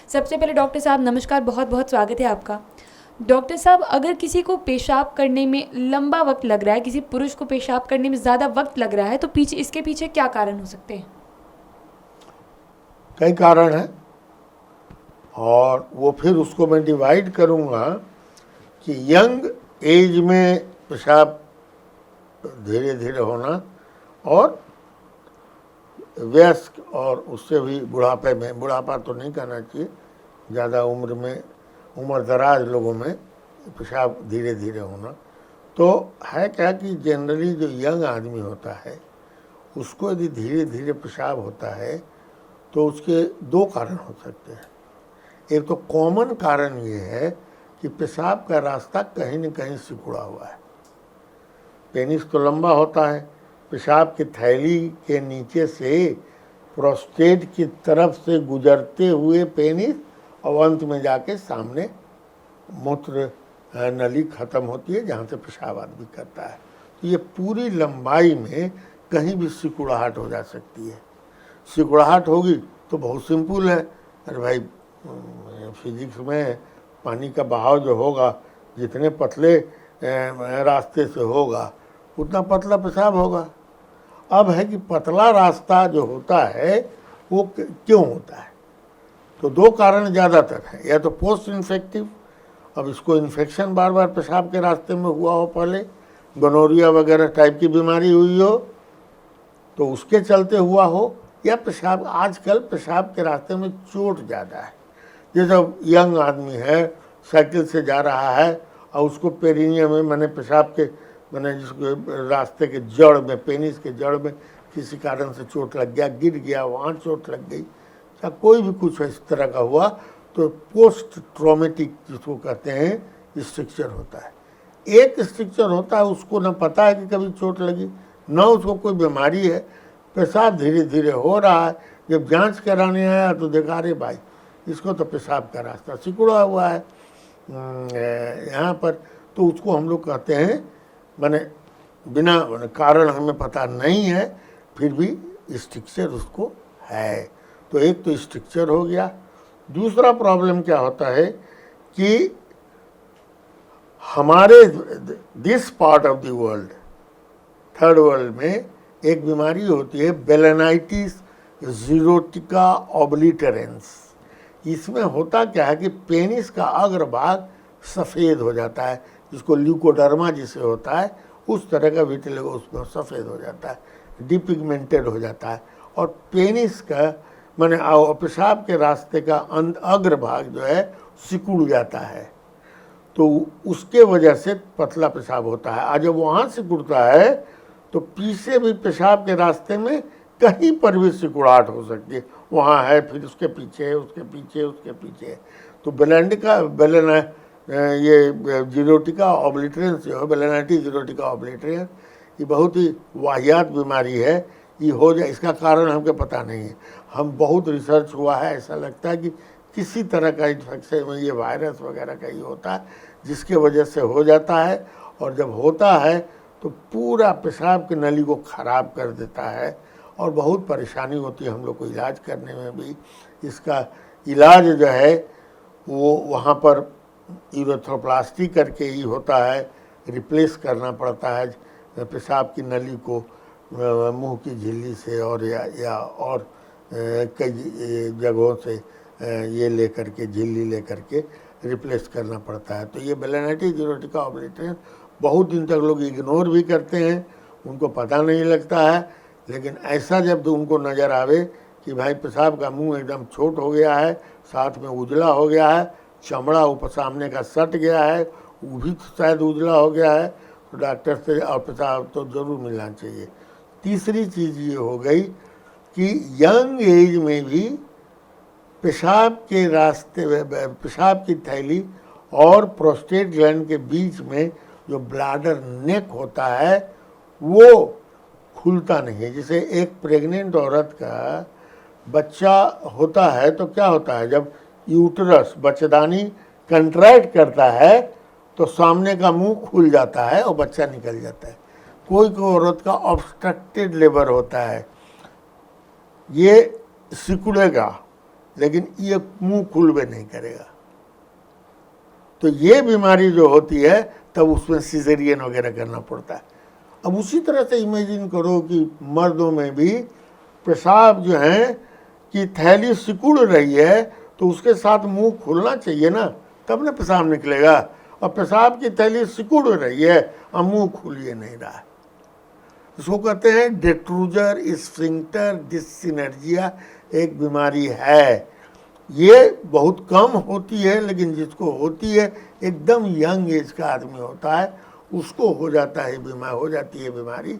सबसे पहले डॉक्टर साहब नमस्कार, बहुत बहुत स्वागत है आपका। डॉक्टर साहब, अगर किसी को पेशाब करने में लंबा वक्त लग रहा है, किसी पुरुष को पेशाब करने में ज़्यादा वक्त लग रहा है, तो इसके पीछे क्या कारण हो सकते हैं? कई कारण हैं और वो फिर उसको मैं डिवाइड करूँगा कि यंग एज में पेशाब धीरे धीरे होना और वयस्क और उससे भी बुढ़ापे में, बुढ़ापा तो नहीं कहना चाहिए, ज़्यादा उम्र में, उम्र दराज लोगों में पेशाब धीरे धीरे होना। तो है क्या कि जनरली जो यंग आदमी होता है उसको यदि धीरे धीरे पेशाब होता है तो उसके दो कारण हो सकते हैं। एक तो कॉमन कारण ये है कि पेशाब का रास्ता कहीं न कहीं सिकुड़ा हुआ है। पेनिस तो लंबा होता है, पेशाब की थैली के नीचे से प्रोस्टेट की तरफ से गुजरते हुए पेनिस और अंत में जाके सामने मूत्र नली खत्म होती है जहाँ से पेशाब आदमी करता है। तो ये पूरी लंबाई में कहीं भी सिकुड़ाहट हो जा सकती है। सिकुड़ाहट होगी तो बहुत सिंपल है, अरे भाई फिजिक्स में पानी का बहाव जो होगा, जितने पतले रास्ते से होगा उतना पतला पेशाब होगा। अब है कि पतला रास्ता जो होता है वो क्यों होता है, तो दो कारण ज़्यादातर हैं। या तो पोस्ट इन्फेक्टिव, अब इसको इन्फेक्शन बार बार पेशाब के रास्ते में हुआ हो, पहले गोनोरिया वगैरह टाइप की बीमारी हुई हो तो उसके चलते हुआ हो, या पेशाब, आजकल पेशाब के रास्ते में चोट ज़्यादा है। जैसे यंग आदमी है, साइकिल से जा रहा है और उसको पेरिनियम में, मैंने पेशाब के, मैंने जिसको रास्ते के जड़ में, पेनिस के जड़ में किसी कारण से चोट लग गया, गिर गया, वहाँ चोट लग गई, या कोई भी कुछ इस तरह का हुआ तो पोस्ट ट्रॉमेटिक जिसको कहते हैं स्ट्रक्चर होता है। एक स्ट्रक्चर होता है उसको ना पता है कि कभी चोट लगी, ना उसको कोई बीमारी है, पेशाब धीरे धीरे हो रहा है। जब जांच कराने आया तो देखा, अरे भाई इसको तो पेशाब का रास्ता सिकुड़ा हुआ है यहाँ पर, तो उसको हम लोग कहते हैं, माने बिना कारण हमें पता नहीं है फिर भी स्ट्रक्चर उसको है। तो एक तो स्ट्रक्चर हो गया। दूसरा प्रॉब्लम क्या होता है कि हमारे this part of the world, third world में एक बीमारी होती है बेलेनाइटिस जीरोटिका ऑब्लिटरेंस। इसमें होता क्या है कि पेनिस का अग्रभाग सफ़ेद हो जाता है, जिसको ल्यूकोडर्मा जिसे होता है उस तरह का विटिलिगो उसमें सफ़ेद हो जाता है, डिपिगमेंटेड हो जाता है, और पेनिस का माने पेशाब के रास्ते का अग्रभाग जो है सिकुड़ जाता है। तो उसके वजह से पतला पेशाब होता है। आज जब वहाँ सिकुड़ता है तो पीछे भी पेशाब के रास्ते में कहीं पर भी सिकुड़ाहट हो सकती है, वहाँ है, फिर उसके पीछे, उसके पीछे, उसके पीछे। तो ये जीरोटिका ऑब्लिटरेंस जो है, बेलेनाइटिस जीरोटिका ऑब्लिटरेंस, ये बहुत ही वाहियात बीमारी है। ये हो जाए, इसका कारण हमको पता नहीं है। हम बहुत रिसर्च हुआ है, ऐसा लगता है कि किसी तरह का इन्फेक्शन में ये वायरस वगैरह का ही होता है जिसके वजह से हो जाता है, और जब होता है तो पूरा पेशाब की नली को ख़राब कर देता है और बहुत परेशानी होती है हम लोग को इलाज करने में भी। इसका इलाज जो है वो वहाँ पर यूरेथ्रोप्लास्टी करके ही होता है, रिप्लेस करना पड़ता है पेशाब की नली को मुंह की झिल्ली से और या और कई जगहों से ये लेकर के, झिल्ली लेकर के रिप्लेस करना पड़ता है। तो ये बेलेनाइटिस जीरोटिका ऑब्लिटरेंस बहुत दिन तक लोग इग्नोर भी करते हैं, उनको पता नहीं लगता है, लेकिन ऐसा जब उनको नज़र आवे कि भाई पेशाब का मुंह एकदम छोट हो गया है, साथ में उजला हो गया है, चमड़ा ऊपर सामने का सट गया है, वो भी शायद उजला हो गया है, तो डॉक्टर से और पेशाब तो ज़रूर मिलना चाहिए। तीसरी चीज़ ये हो गई कि यंग एज में भी पेशाब के रास्ते, पेशाब की थैली और प्रोस्टेट ग्लैंड के बीच में जो ब्लैडर नेक होता है वो खुलता नहीं है। जैसे एक प्रेग्नेंट औरत का बच्चा होता है तो क्या होता है, जब यूटरस, बच्चेदानी कंट्रैक्ट करता है तो सामने का मुंह खुल जाता है और बच्चा निकल जाता है। कोई कोई औरत का ऑब्स्ट्रक्टेड लेबर होता है, ये सिकुड़ेगा, लेकिन ये मुंह खुलवे नहीं करेगा। तो ये बीमारी जो होती है तब उसमें सिजेरियन वगैरह करना पड़ता है। अब उसी तरह से इमेजिन करो कि मर्दों में भी पेशाब जो है कि थैली सिकुड़ रही है तो उसके साथ मुंह खुलना चाहिए ना, तब ना पेशाब निकलेगा। और पेशाब की थैली सिकुड़ रही है और मुंह खुल ये नहीं रहा है। इसको कहते हैं डेट्रूजर स्फिंक्टर डिसिनर्जिया, एक बीमारी है। ये बहुत कम होती है, लेकिन जिसको होती है एकदम यंग एज का आदमी होता है उसको हो जाता है हो जाती है बीमारी।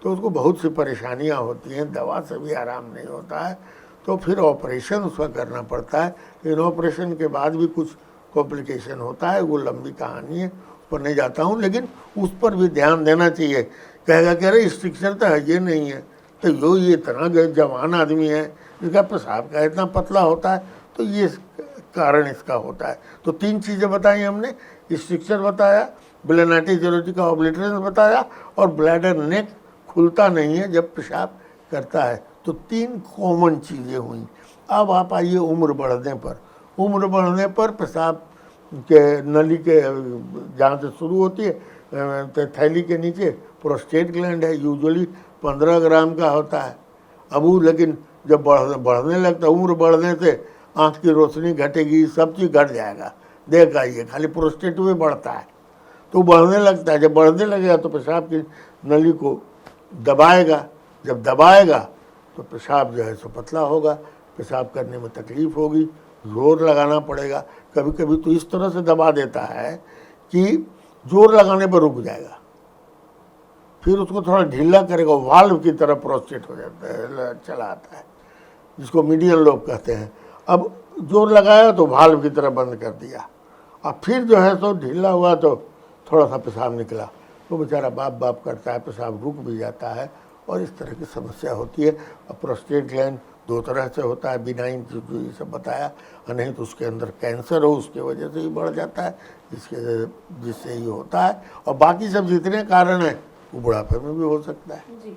तो उसको बहुत सी परेशानियां होती हैं, दवा से भी आराम नहीं होता है, तो फिर ऑपरेशन उसका करना पड़ता है। लेकिन ऑपरेशन के बाद भी कुछ कॉम्प्लिकेशन होता है, वो लंबी कहानी है, उस पर नहीं जाता हूँ। लेकिन उस पर भी ध्यान देना चाहिए। कहेगा कह रहे स्ट्रिक्चर तो है ये नहीं है, तो ये इतना जवान आदमी है, इसका पेशाब का इतना पतला होता है, तो ये कारण इसका होता है। तो 3 चीज़ें बताई हमने, स्ट्रिक्चर बताया, ब्लेनाइटिस का ऑब्लिटरेशन बताया, और ब्लैडर नेक खुलता नहीं है जब पेशाब करता है। तो 3 कॉमन चीज़ें हुई। अब आप आइए उम्र बढ़ने पर। उम्र बढ़ने पर पेशाब के नली के जहाँ से शुरू होती है थैली के नीचे प्रोस्टेट ग्लैंड है, यूजुअली 15 ग्राम का होता है। अब वो लेकिन जब बढ़ने लगता है, उम्र बढ़ने से आँख की रोशनी घटेगी, सब चीज़ घट जाएगा। देख आइए खाली प्रोस्टेट में बढ़ता है तो बढ़ने लगता है। जब बढ़ने लगेगा तो पेशाब की नली को दबाएगा, जब दबाएगा तो पेशाब जो है सो पतला होगा, पेशाब करने में तकलीफ होगी, जोर लगाना पड़ेगा। कभी कभी तो इस तरह से दबा देता है कि जोर लगाने पर रुक जाएगा, फिर उसको थोड़ा ढीला करेगा, वाल्व की तरह प्रोस्टेट हो जाता है, चला आता है, जिसको मीडियन लोब कहते हैं। अब जोर लगाया तो वाल्व की तरह बंद कर दिया, और फिर जो है सो ढीला हुआ तो थोड़ा सा पेशाब निकला, तो बेचारा बाप बाप करता है, पेशाब रुक भी जाता है, और इस तरह की समस्या होती है। अब प्रोस्टेट ग्लैंड 2 तरह से होता है, बिनाइन जो ये सब बताया, और नहीं तो उसके अंदर कैंसर हो उसके वजह से ही बढ़ जाता है, जिससे ये होता है। और बाकी सब जितने कारण हैं वो बुढ़ापे में भी हो सकता है। जी।